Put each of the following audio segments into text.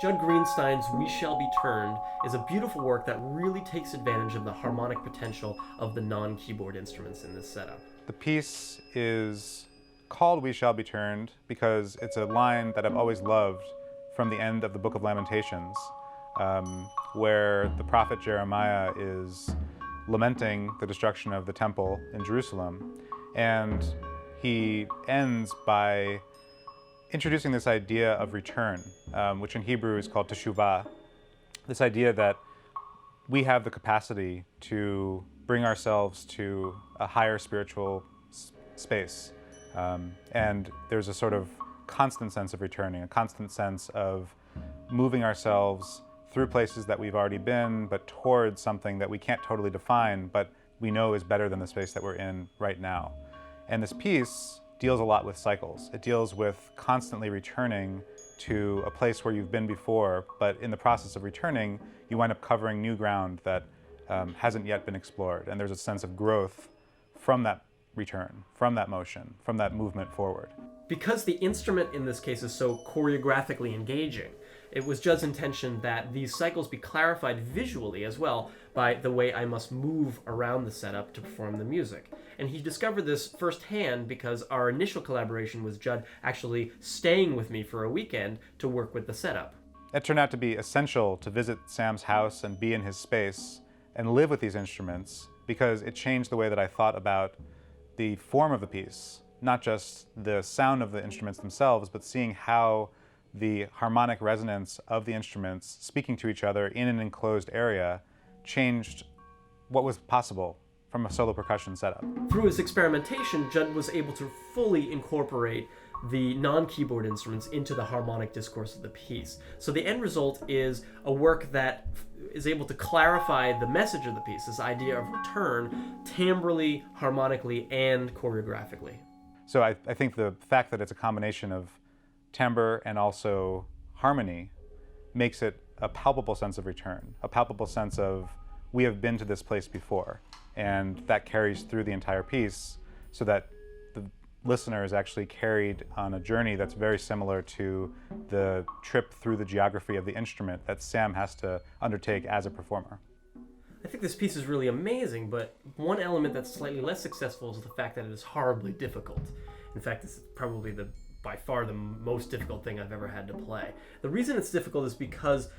Judd Greenstein's We Shall Be Turned is a beautiful work that really takes advantage of the harmonic potential of the non-keyboard instruments in this setup. The piece is called We Shall Be Turned because it's a line that I've always loved from the end of the Book of Lamentations, where the prophet Jeremiah is lamenting the destruction of the temple in Jerusalem. And he ends by introducing this idea of return, which in Hebrew is called teshuvah. This idea that we have the capacity to bring ourselves to a higher spiritual space. And there's a sort of constant sense of returning, a constant sense of moving ourselves through places that we've already been, but towards something that we can't totally define, but we know is better than the space that we're in right now. And this piece deals a lot with cycles. It deals with constantly returning to a place where you've been before, but in the process of returning, you wind up covering new ground that hasn't yet been explored. And there's a sense of growth from that return, from that motion, from that movement forward. Because the instrument in this case is so choreographically engaging, it was Judd's intention that these cycles be clarified visually as well by the way I must move around the setup to perform the music. And he discovered this firsthand because our initial collaboration was Judd actually staying with me for a weekend to work with the setup. It turned out to be essential to visit Sam's house and be in his space and live with these instruments because it changed the way that I thought about the form of the piece, not just the sound of the instruments themselves, but seeing how the harmonic resonance of the instruments speaking to each other in an enclosed area changed what was possible from a solo percussion setup. Through his experimentation, Judd was able to fully incorporate the non-keyboard instruments into the harmonic discourse of the piece. So the end result is a work that is able to clarify the message of the piece, this idea of return, timbrally, harmonically, and choreographically. So I think the fact that it's a combination of timbre and also harmony makes it a palpable sense of return, a palpable sense of we have been to this place before, and that carries through the entire piece so that the listener is actually carried on a journey that's very similar to the trip through the geography of the instrument that Sam has to undertake as a performer. I think this piece is really amazing, but one element that's slightly less successful is the fact that it is horribly difficult. In fact, this is probably by far the most difficult thing I've ever had to play. The reason it's difficult is because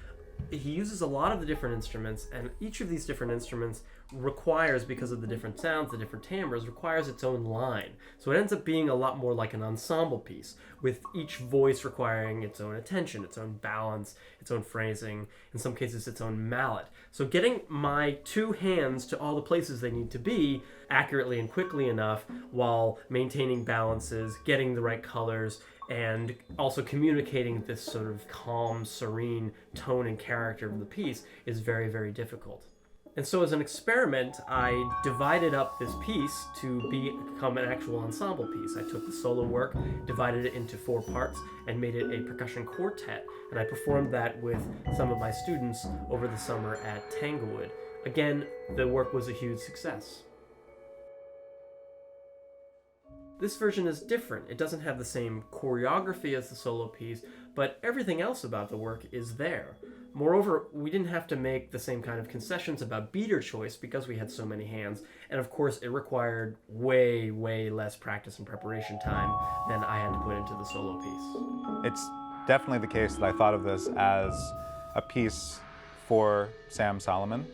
he uses a lot of the different instruments, and each of these different instruments requires, because of the different sounds, the different timbres, requires its own line. So it ends up being a lot more like an ensemble piece, with each voice requiring its own attention, its own balance, its own phrasing, in some cases its own mallet. So getting my two hands to all the places they need to be accurately and quickly enough while maintaining balances, getting the right colors, and also communicating this sort of calm, serene tone and character of the piece is very, very difficult. And so as an experiment, I divided up this piece to become an actual ensemble piece. I took the solo work, divided it into 4 parts, and made it a percussion quartet. And I performed that with some of my students over the summer at Tanglewood. Again, the work was a huge success. This version is different. It doesn't have the same choreography as the solo piece, but everything else about the work is there. Moreover, we didn't have to make the same kind of concessions about beater choice because we had so many hands, and of course it required way, way less practice and preparation time than I had to put into the solo piece. It's definitely the case that I thought of this as a piece for Sam Solomon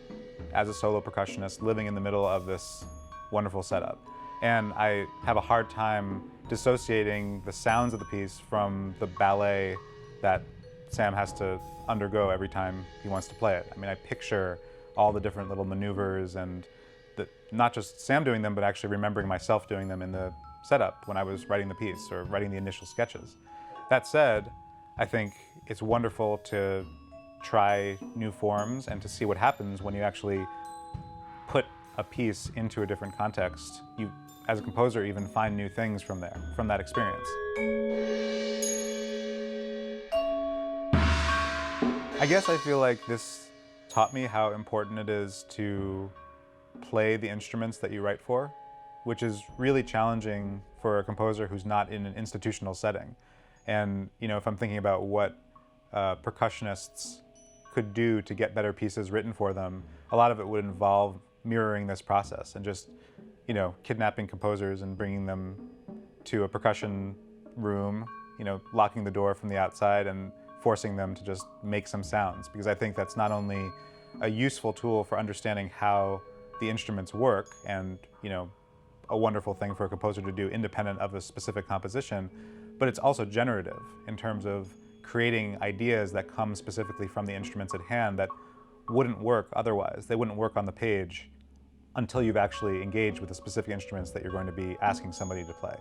as a solo percussionist living in the middle of this wonderful setup. And I have a hard time dissociating the sounds of the piece from the ballet that Sam has to undergo every time he wants to play it. I mean, I picture all the different little maneuvers and not just Sam doing them, but actually remembering myself doing them in the setup when I was writing the piece or writing the initial sketches. That said, I think it's wonderful to try new forms and to see what happens when you actually put a piece into a different context. You, as a composer, even find new things from there, from that experience. I guess I feel like this taught me how important it is to play the instruments that you write for, which is really challenging for a composer who's not in an institutional setting. And if I'm thinking about what percussionists could do to get better pieces written for them, a lot of it would involve mirroring this process and just, kidnapping composers and bringing them to a percussion room, locking the door from the outside and forcing them to just make some sounds. Because I think that's not only a useful tool for understanding how the instruments work and, a wonderful thing for a composer to do independent of a specific composition, but it's also generative in terms of creating ideas that come specifically from the instruments at hand that wouldn't work otherwise. They wouldn't work on the page until you've actually engaged with the specific instruments that you're going to be asking somebody to play.